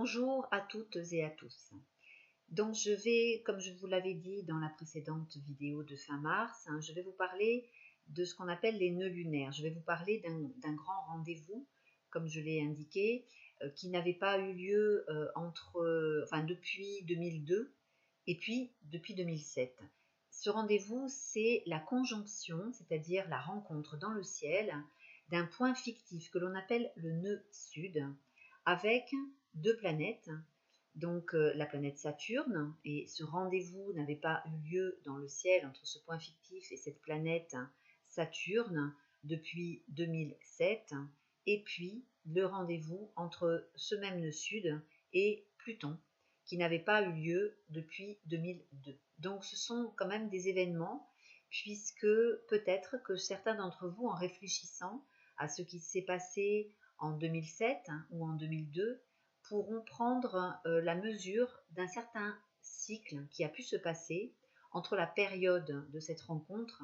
Bonjour à toutes et à tous. Donc je vais, comme je vous l'avais dit dans la précédente vidéo de fin mars, je vais vous parler de ce qu'on appelle les nœuds lunaires. Je vais vous parler d'un grand rendez-vous, comme je l'ai indiqué, qui n'avait pas eu lieu depuis 2002 et puis depuis 2007. Ce rendez-vous, c'est la conjonction, c'est-à-dire la rencontre dans le ciel d'un point fictif que l'on appelle le nœud sud, avec deux planètes, donc la planète Saturne, et ce rendez-vous n'avait pas eu lieu dans le ciel entre ce point fictif et cette planète Saturne depuis 2007, et puis le rendez-vous entre ce même nœud sud et Pluton, qui n'avait pas eu lieu depuis 2002. Donc ce sont quand même des événements, puisque peut-être que certains d'entre vous, en réfléchissant à ce qui s'est passé en 2007 ou en 2002, pourront prendre la mesure d'un certain cycle qui a pu se passer entre la période de cette rencontre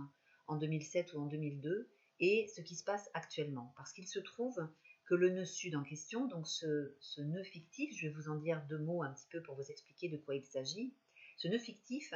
en 2007 ou en 2002 et ce qui se passe actuellement. Parce qu'il se trouve que le nœud sud en question, donc ce nœud fictif, je vais vous en dire deux mots un petit peu pour vous expliquer de quoi il s'agit, ce nœud fictif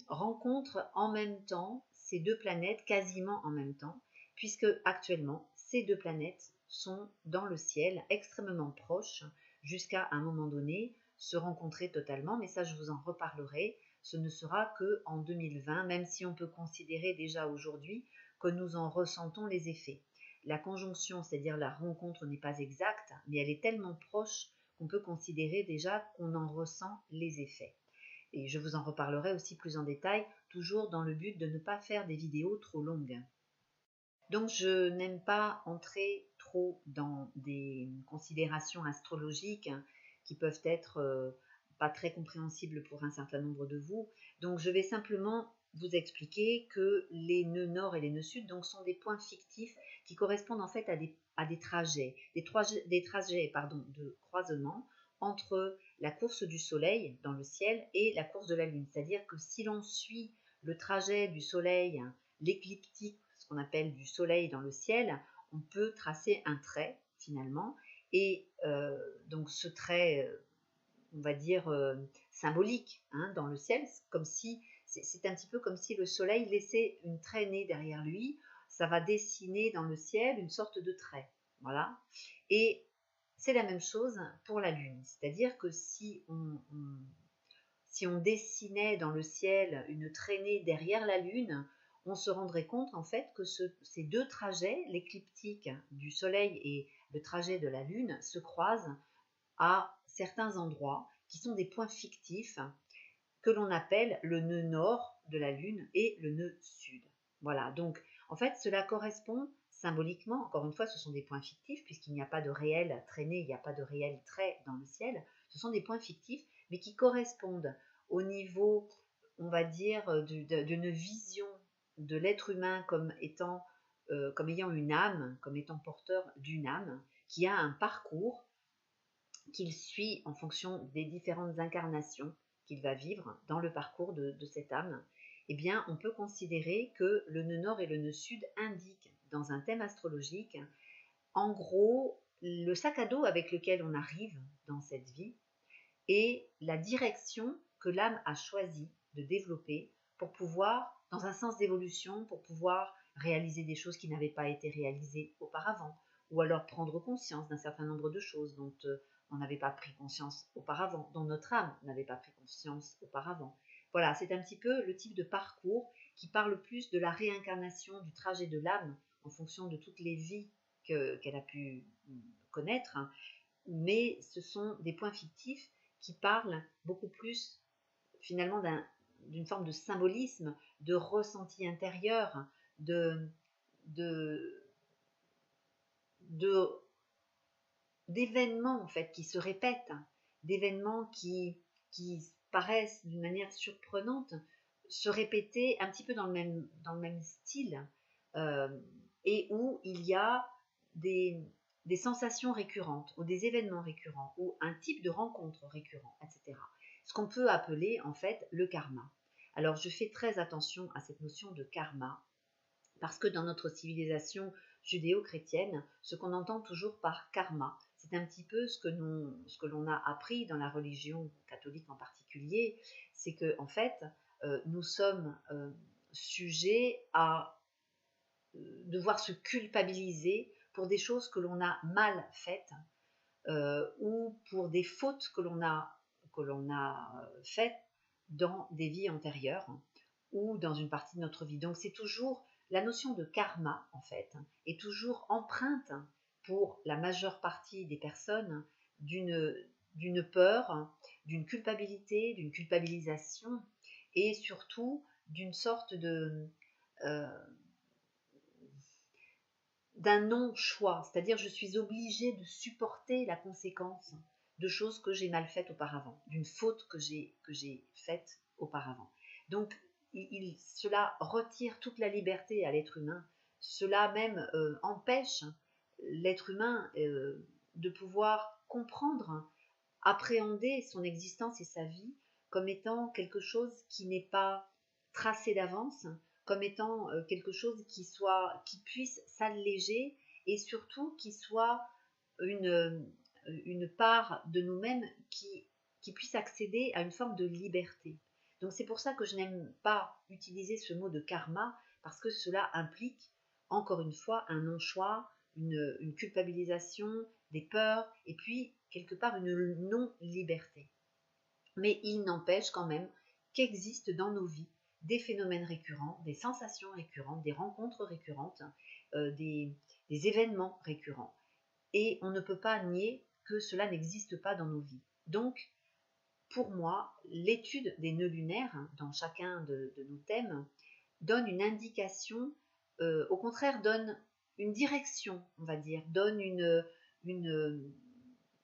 rencontre en même temps ces deux planètes, quasiment en même temps, puisque actuellement ces deux planètes sont dans le ciel, extrêmement proches, jusqu'à un moment donné se rencontrer totalement, mais ça je vous en reparlerai. Ce ne sera que en 2020, même si on peut considérer déjà aujourd'hui que nous en ressentons les effets. La conjonction, c'est-à-dire la rencontre, n'est pas exacte, mais elle est tellement proche qu'on peut considérer déjà qu'on en ressent les effets. Et je vous en reparlerai aussi plus en détail, toujours dans le but de ne pas faire des vidéos trop longues. Donc je n'aime pas entrer trop dans des considérations astrologiques qui peuvent être pas très compréhensibles pour un certain nombre de vous. Donc je vais simplement vous expliquer que les nœuds nord et les nœuds sud donc, sont des points fictifs qui correspondent en fait à des trajets, de croisement entre la course du soleil dans le ciel et la course de la lune. C'est-à-dire que si l'on suit le trajet du soleil, l'écliptique, ce qu'on appelle du soleil dans le ciel, on peut tracer un trait finalement, et donc ce trait, on va dire symbolique dans le ciel, comme si c'est un petit peu comme si le soleil laissait une traînée derrière lui, ça va dessiner dans le ciel une sorte de trait, voilà. Et c'est la même chose pour la lune, c'est-à-dire que si on dessinait dans le ciel une traînée derrière la lune, on se rendrait compte en fait que ces deux trajets, l'écliptique du soleil et le trajet de la lune, se croisent à certains endroits qui sont des points fictifs que l'on appelle le nœud nord de la lune et le nœud sud. Voilà, donc en fait cela correspond symboliquement, encore une fois ce sont des points fictifs puisqu'il n'y a pas de réelle traînée, il n'y a pas de réel trait dans le ciel, ce sont des points fictifs mais qui correspondent au niveau, on va dire, d'une vision de l'être humain comme ayant une âme, comme étant porteur d'une âme, qui a un parcours qu'il suit en fonction des différentes incarnations qu'il va vivre dans le parcours de cette âme. Eh bien, on peut considérer que le nœud nord et le nœud sud indiquent dans un thème astrologique, en gros, le sac à dos avec lequel on arrive dans cette vie et la direction que l'âme a choisi de développer pour pouvoir, dans un sens d'évolution, pour pouvoir réaliser des choses qui n'avaient pas été réalisées auparavant, ou alors prendre conscience d'un certain nombre de choses dont on n'avait pas pris conscience auparavant, dont notre âme n'avait pas pris conscience auparavant. Voilà, c'est un petit peu le type de parcours qui parle plus de la réincarnation du trajet de l'âme en fonction de toutes les vies qu'elle a pu connaître, mais ce sont des points fictifs qui parlent beaucoup plus finalement d'une forme de symbolisme, de ressenti intérieur, d'événements en fait qui se répètent, d'événements qui paraissent d'une manière surprenante se répéter un petit peu dans le même style, et où il y a des sensations récurrentes ou des événements récurrents ou un type de rencontre récurrent, etc. Ce qu'on peut appeler en fait le karma. Alors je fais très attention à cette notion de karma parce que dans notre civilisation judéo-chrétienne, ce qu'on entend toujours par karma, c'est un petit peu ce que l'on a appris dans la religion catholique en particulier, c'est que en fait, nous sommes sujets à devoir se culpabiliser pour des choses que l'on a mal faites ou pour des fautes que l'on a faites dans des vies antérieures ou dans une partie de notre vie. Donc c'est toujours la notion de karma en fait est toujours empreinte pour la majeure partie des personnes d'une peur, d'une culpabilité, d'une culpabilisation et surtout d'une sorte euh, d'un non-choix, c'est-à-dire je suis obligée de supporter la conséquence de choses que j'ai mal faites auparavant, d'une faute que j'ai faite auparavant. Donc cela retire toute la liberté à l'être humain, cela même empêche l'être humain de pouvoir comprendre, appréhender son existence et sa vie comme étant quelque chose qui n'est pas tracé d'avance, comme étant quelque chose qui puisse s'alléger et surtout qui soit une part de nous-mêmes qui puisse accéder à une forme de liberté. Donc c'est pour ça que je n'aime pas utiliser ce mot de karma, parce que cela implique, encore une fois, un non-choix, une culpabilisation, des peurs, et puis quelque part une non-liberté. Mais il n'empêche quand même qu'existent dans nos vies des phénomènes récurrents, des sensations récurrentes, des rencontres récurrentes, des événements récurrents. Et on ne peut pas nier que cela n'existe pas dans nos vies. Donc, pour moi, l'étude des nœuds lunaires, dans chacun de nos thèmes, donne une indication, au contraire donne une direction, on va dire, donne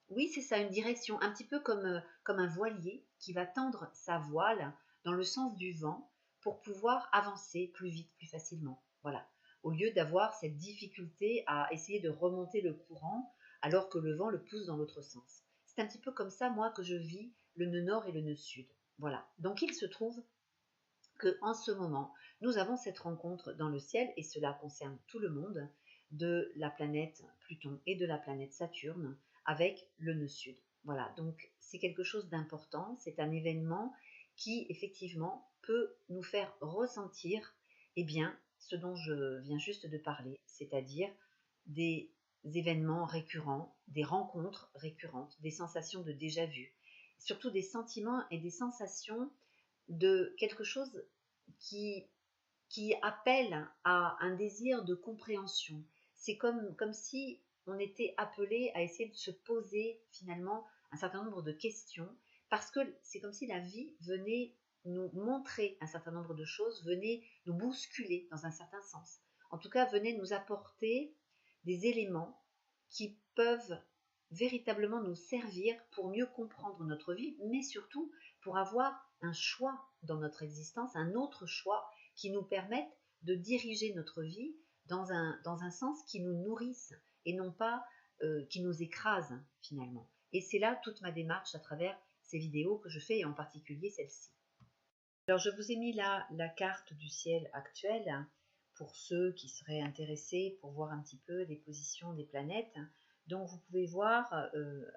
oui, c'est ça, une direction, un petit peu comme un voilier qui va tendre sa voile dans le sens du vent pour pouvoir avancer plus vite, plus facilement. Voilà. Au lieu d'avoir cette difficulté à essayer de remonter le courant alors que le vent le pousse dans l'autre sens. C'est un petit peu comme ça, moi, que je vis le nœud nord et le nœud sud. Voilà. Donc, il se trouve que en ce moment, nous avons cette rencontre dans le ciel, et cela concerne tout le monde, de la planète Pluton et de la planète Saturne avec le nœud sud. Voilà, donc c'est quelque chose d'important, c'est un événement qui effectivement peut nous faire ressentir bien, ce dont je viens juste de parler, c'est-à-dire des événements récurrents, des rencontres récurrentes, des sensations de déjà-vu, surtout des sentiments et des sensations de quelque chose qui, qui appelle à un désir de compréhension. C'est comme si on était appelé à essayer de se poser finalement un certain nombre de questions, parce que c'est comme si la vie venait nous montrer un certain nombre de choses, venait nous bousculer dans un certain sens. En tout cas, venait nous apporter des éléments qui peuvent véritablement nous servir pour mieux comprendre notre vie, mais surtout pour avoir un choix dans notre existence, un autre choix qui nous permette de diriger notre vie dans un sens qui nous nourrisse et non pas qui nous écrase finalement. Et c'est là toute ma démarche à travers ces vidéos que je fais, et en particulier celle-ci. Alors je vous ai mis là la carte du ciel actuelle pour ceux qui seraient intéressés pour voir un petit peu les positions des planètes. Donc vous pouvez voir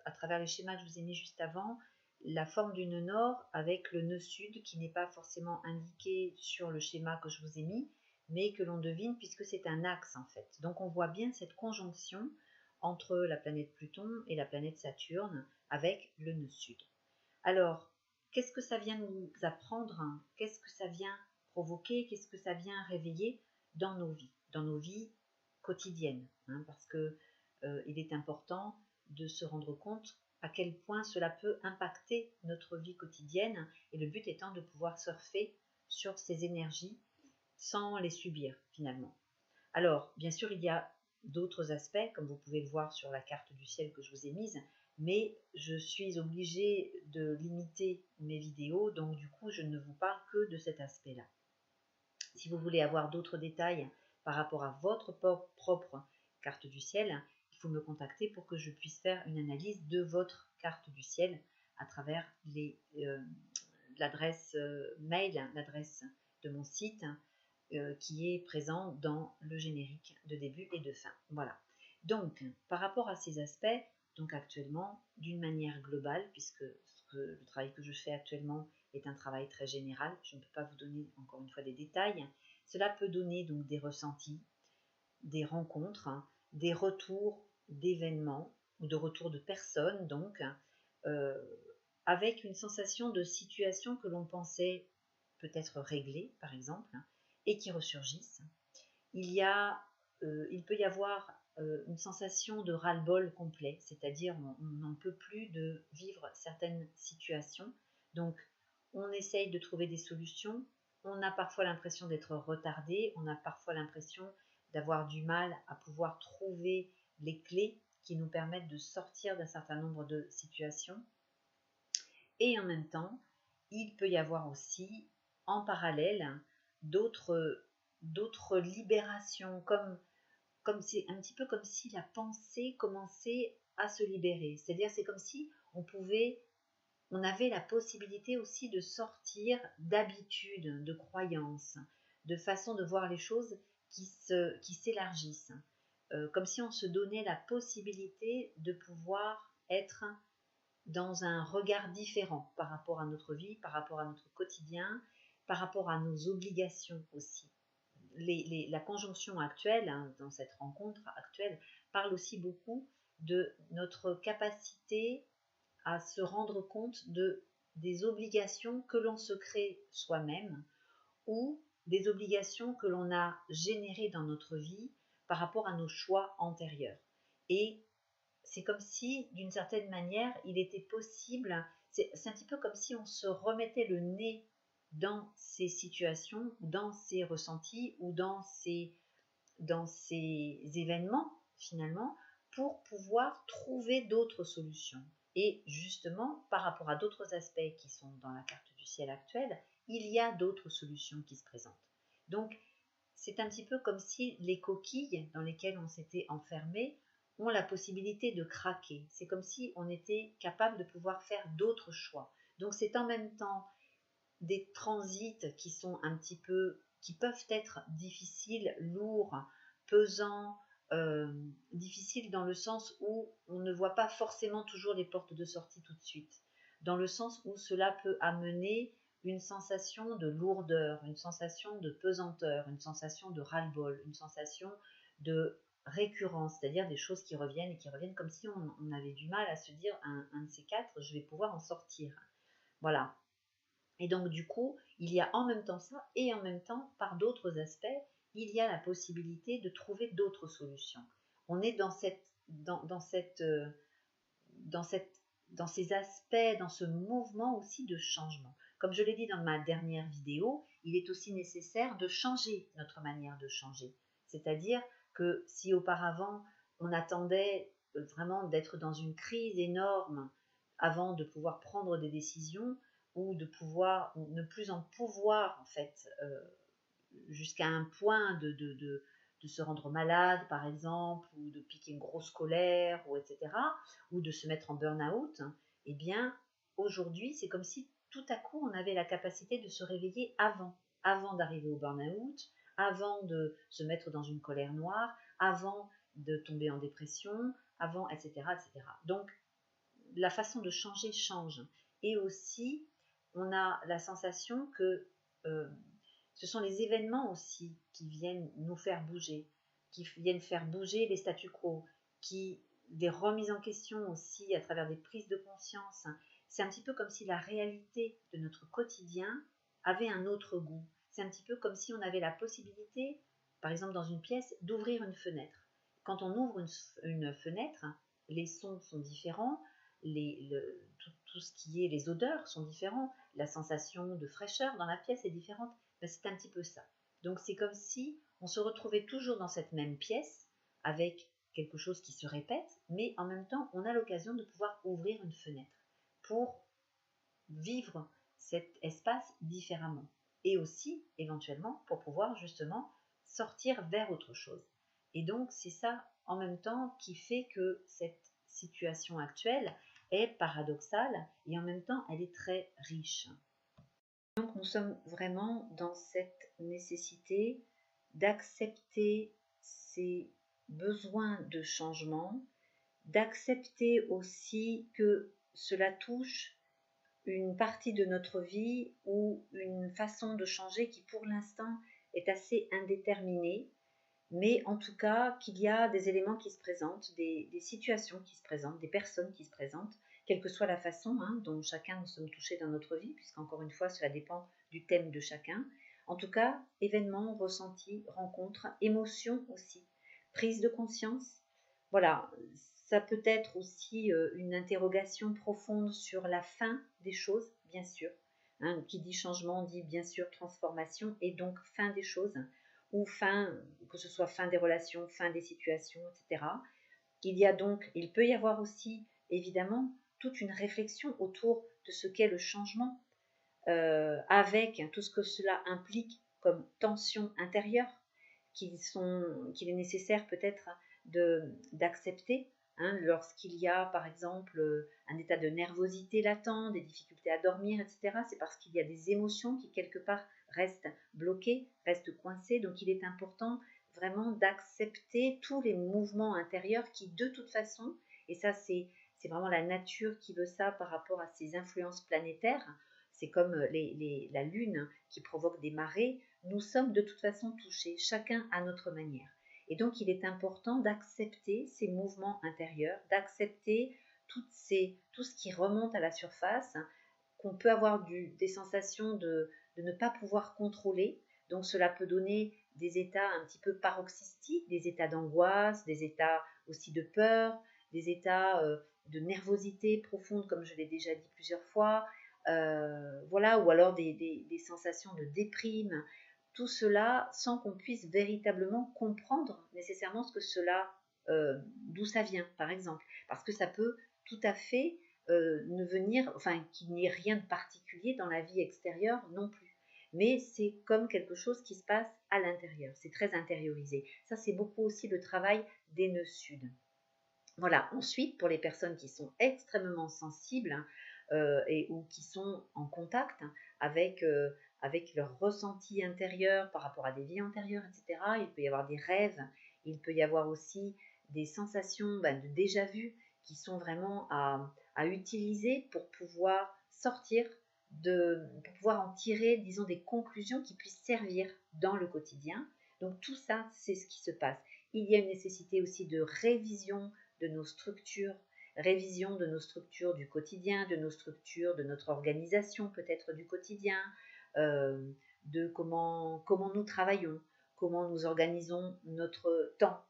à travers les schémas que je vous ai mis juste avant la forme du nœud nord avec le nœud sud qui n'est pas forcément indiqué sur le schéma que je vous ai mis, mais que l'on devine puisque c'est un axe en fait. Donc on voit bien cette conjonction entre la planète Pluton et la planète Saturne avec le nœud sud. Alors, qu'est-ce que ça vient nous apprendre? Qu'est-ce que ça vient provoquer? Qu'est-ce que ça vient réveiller dans nos vies quotidiennes, parce que il est important de se rendre compte à quel point cela peut impacter notre vie quotidienne, et le but étant de pouvoir surfer sur ces énergies sans les subir finalement. Alors, bien sûr, il y a d'autres aspects, comme vous pouvez le voir sur la carte du ciel que je vous ai mise, mais je suis obligée de limiter mes vidéos, donc du coup, je ne vous parle que de cet aspect-là. Si vous voulez avoir d'autres détails par rapport à votre propre carte du ciel, il faut me contacter pour que je puisse faire une analyse de votre carte du ciel à travers l'adresse mail, l'adresse de mon site, qui est présent dans le générique de début et de fin. Voilà. Donc, par rapport à ces aspects, Donc actuellement, d'une manière globale, puisque le travail que je fais actuellement est un travail très général, je ne peux pas vous donner encore une fois des détails, cela peut donner donc des ressentis, des rencontres, des retours d'événements ou de retours de personnes, donc euh, avec une sensation de situation que l'on pensait peut-être réglée, par exemple, et qui ressurgissent. Il peut y avoir une sensation de ras-le-bol complet, c'est-à-dire on n'en peut plus de vivre certaines situations. Donc, on essaye de trouver des solutions. On a parfois l'impression d'être retardé, on a parfois l'impression d'avoir du mal à pouvoir trouver les clés qui nous permettent de sortir d'un certain nombre de situations. Et en même temps, il peut y avoir aussi, en parallèle, d'autres libérations, comme c'est un petit peu comme si la pensée commençait à se libérer. C'est-à-dire, c'est comme si on avait la possibilité aussi de sortir d'habitudes, de croyances, de façons de voir les choses qui s'élargissent. Comme si on se donnait la possibilité de pouvoir être dans un regard différent par rapport à notre vie, par rapport à notre quotidien, par rapport à nos obligations aussi. La conjonction actuelle, dans cette rencontre actuelle, parle aussi beaucoup de notre capacité à se rendre compte des obligations que l'on se crée soi-même ou des obligations que l'on a générées dans notre vie par rapport à nos choix antérieurs. Et c'est comme si, d'une certaine manière, il était possible, c'est un petit peu comme si on se remettait le nez dans ces situations, dans ces ressentis ou dans ces événements, finalement, pour pouvoir trouver d'autres solutions. Et justement, par rapport à d'autres aspects qui sont dans la carte du ciel actuelle, il y a d'autres solutions qui se présentent. Donc, c'est un petit peu comme si les coquilles dans lesquelles on s'était enfermé ont la possibilité de craquer. C'est comme si on était capable de pouvoir faire d'autres choix. Donc, c'est en même temps des transits qui sont qui peuvent être difficiles, lourds, pesants, difficiles dans le sens où on ne voit pas forcément toujours les portes de sortie tout de suite, dans le sens où cela peut amener une sensation de lourdeur, une sensation de pesanteur, une sensation de ras-le-bol, une sensation de récurrence, c'est-à-dire des choses qui reviennent et qui reviennent comme si on avait du mal à se dire un de ces quatre, je vais pouvoir en sortir. Voilà. Et donc, du coup, il y a en même temps ça, et en même temps, par d'autres aspects, il y a la possibilité de trouver d'autres solutions. On est dans ces aspects, dans ce mouvement aussi de changement. Comme je l'ai dit dans ma dernière vidéo, il est aussi nécessaire de changer notre manière de changer. C'est-à-dire que si auparavant, on attendait vraiment d'être dans une crise énorme avant de pouvoir prendre des décisions, ou de pouvoir, ou ne plus en pouvoir en fait, jusqu'à un point de se rendre malade par exemple, ou de piquer une grosse colère, ou etc., ou de se mettre en burn-out, eh bien aujourd'hui c'est comme si tout à coup on avait la capacité de se réveiller avant d'arriver au burn-out, avant de se mettre dans une colère noire, avant de tomber en dépression, avant, etc., etc. Donc la façon de changer change. Et aussi, on a la sensation que ce sont les événements aussi qui viennent nous faire bouger, qui viennent faire bouger les statu quo, des remises en question aussi à travers des prises de conscience. C'est un petit peu comme si la réalité de notre quotidien avait un autre goût. C'est un petit peu comme si on avait la possibilité, par exemple dans une pièce, d'ouvrir une fenêtre. Quand on ouvre une fenêtre, les sons sont différents, tout ce qui est les odeurs sont différents, la sensation de fraîcheur dans la pièce est différente. Ben, c'est un petit peu ça. Donc c'est comme si on se retrouvait toujours dans cette même pièce avec quelque chose qui se répète, mais en même temps on a l'occasion de pouvoir ouvrir une fenêtre pour vivre cet espace différemment, et aussi éventuellement pour pouvoir justement sortir vers autre chose. Et donc c'est ça en même temps qui fait que cette situation actuelle est paradoxale et en même temps elle est très riche. Donc nous sommes vraiment dans cette nécessité d'accepter ces besoins de changement, d'accepter aussi que cela touche une partie de notre vie ou une façon de changer qui pour l'instant est assez indéterminée, mais en tout cas qu'il y a des éléments qui se présentent, des situations qui se présentent, des personnes qui se présentent, quelle que soit la façon dont chacun nous sommes touchés dans notre vie, puisqu'encore une fois cela dépend du thème de chacun. En tout cas, événements, ressentis, rencontres, émotions aussi, prise de conscience. Voilà, ça peut être aussi une interrogation profonde sur la fin des choses, bien sûr. Qui dit changement dit bien sûr transformation et donc fin des choses, ou fin, que ce soit fin des relations, fin des situations, etc. Il peut y avoir aussi, évidemment, toute une réflexion autour de ce qu'est le changement, avec tout ce que cela implique comme tensions intérieures qu'il est nécessaire peut-être d'accepter lorsqu'il y a par exemple un état de nervosité latent, des difficultés à dormir, etc. C'est parce qu'il y a des émotions qui quelque part restent bloquées, restent coincées. Donc il est important vraiment d'accepter tous les mouvements intérieurs qui de toute façon, et ça c'est vraiment la nature qui veut ça par rapport à ces influences planétaires, c'est comme la lune qui provoque des marées, nous sommes de toute façon touchés, chacun à notre manière. Et donc il est important d'accepter ces mouvements intérieurs, d'accepter tout ce qui remonte à la surface, qu'on peut avoir des sensations de ne pas pouvoir contrôler. Donc cela peut donner des états un petit peu paroxystiques, des états d'angoisse, des états aussi de peur, des états de nervosité profonde, comme je l'ai déjà dit plusieurs fois, voilà, ou alors des sensations de déprime, tout cela sans qu'on puisse véritablement comprendre nécessairement ce que cela, d'où ça vient, par exemple, parce que ça peut tout à fait ne venir, enfin, qu'il n'y ait rien de particulier dans la vie extérieure non plus. Mais c'est comme quelque chose qui se passe à l'intérieur, c'est très intériorisé. Ça, c'est beaucoup aussi le travail des nœuds sud. Voilà, ensuite, pour les personnes qui sont extrêmement sensibles ou qui sont en contact avec, avec leur ressenti intérieur par rapport à des vies antérieures, etc., il peut y avoir des rêves, il peut y avoir aussi des sensations de déjà-vu qui sont vraiment à utiliser pour pouvoir sortir, pour pouvoir en tirer, disons, des conclusions qui puissent servir dans le quotidien. Donc tout ça, c'est ce qui se passe. Il y a une nécessité aussi de révision de nos structures, révision de nos structures du quotidien, de nos structures, de notre organisation peut-être du quotidien, de comment nous travaillons, comment nous organisons notre temps.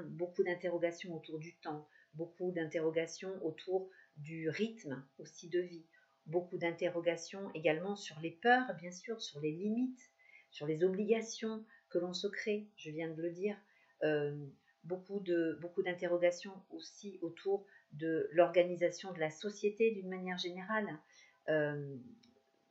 Beaucoup d'interrogations autour du temps, beaucoup d'interrogations autour du rythme aussi de vie, beaucoup d'interrogations également sur les peurs, bien sûr, sur les limites, sur les obligations que l'on se crée, je viens de le dire. Beaucoup d'interrogations aussi autour de l'organisation de la société d'une manière générale,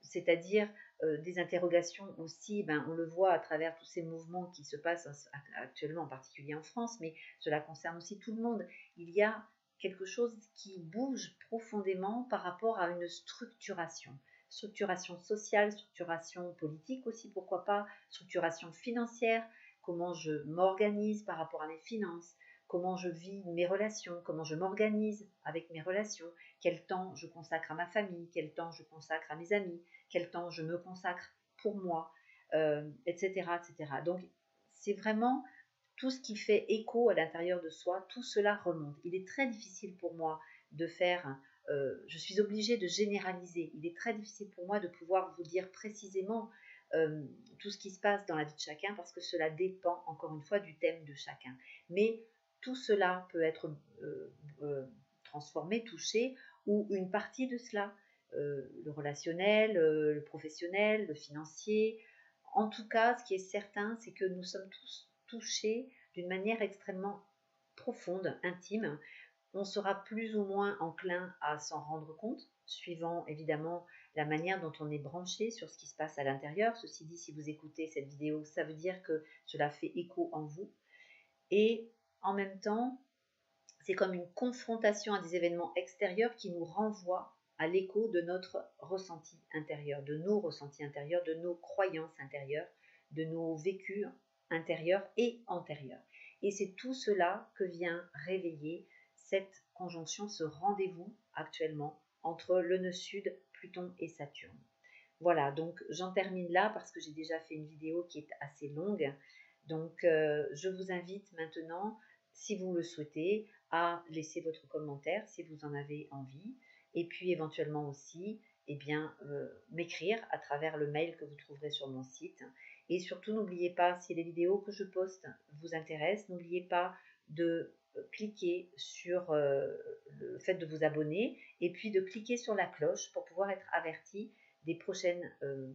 c'est-à-dire des interrogations aussi, on le voit à travers tous ces mouvements qui se passent actuellement, en particulier en France, mais cela concerne aussi tout le monde. Il y a quelque chose qui bouge profondément par rapport à une structuration sociale, structuration politique aussi, pourquoi pas, structuration financière, comment je m'organise par rapport à mes finances, comment je vis mes relations, comment je m'organise avec mes relations, quel temps je consacre à ma famille, quel temps je consacre à mes amis, quel temps je me consacre pour moi, etc., etc. Donc, c'est vraiment tout ce qui fait écho à l'intérieur de soi, tout cela remonte. Il est très difficile pour moi de faire, je suis obligée de généraliser, il est très difficile pour moi de pouvoir vous dire précisément tout ce qui se passe dans la vie de chacun parce que cela dépend encore une fois du thème de chacun. Mais tout cela peut être transformé, touché, ou une partie de cela, le relationnel, le professionnel, le financier. En tout cas, ce qui est certain, c'est que nous sommes tous touchés d'une manière extrêmement profonde, intime. On sera plus ou moins enclin à s'en rendre compte, suivant évidemment la manière dont on est branché sur ce qui se passe à l'intérieur. Ceci dit, si vous écoutez cette vidéo, ça veut dire que cela fait écho en vous. Et en même temps, c'est comme une confrontation à des événements extérieurs qui nous renvoient à l'écho de notre ressenti intérieur, de nos ressentis intérieurs, de nos croyances intérieures, de nos vécus intérieurs et antérieurs. Et c'est tout cela que vient réveiller cette conjonction, ce rendez-vous actuellement entre le nœud sud, Pluton et Saturne. Voilà, donc j'en termine là parce que j'ai déjà fait une vidéo qui est assez longue. Donc je vous invite maintenant, si vous le souhaitez, à laisser votre commentaire si vous en avez envie. Et puis éventuellement aussi, eh bien, m'écrire à travers le mail que vous trouverez sur mon site. Et surtout, n'oubliez pas, si les vidéos que je poste vous intéressent, n'oubliez pas de cliquer sur le fait de vous abonner et puis de cliquer sur la cloche pour pouvoir être averti des prochains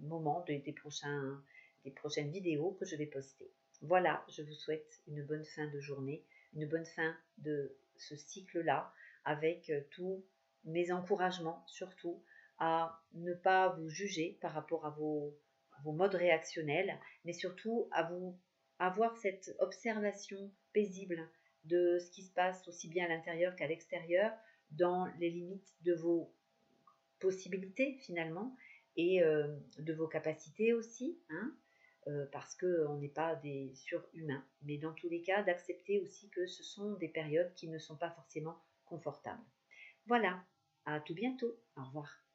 moments, des prochaines vidéos que je vais poster. Voilà, je vous souhaite une bonne fin de journée, une bonne fin de ce cycle-là, avec tous mes encouragements, surtout à ne pas vous juger par rapport à vos modes réactionnels, mais surtout à vous avoir cette observation paisible de ce qui se passe aussi bien à l'intérieur qu'à l'extérieur, dans les limites de vos possibilités finalement, et de vos capacités aussi, hein, parce qu'on n'est pas des surhumains. Mais dans tous les cas, d'accepter aussi que ce sont des périodes qui ne sont pas forcément confortables. Voilà, à tout bientôt. Au revoir.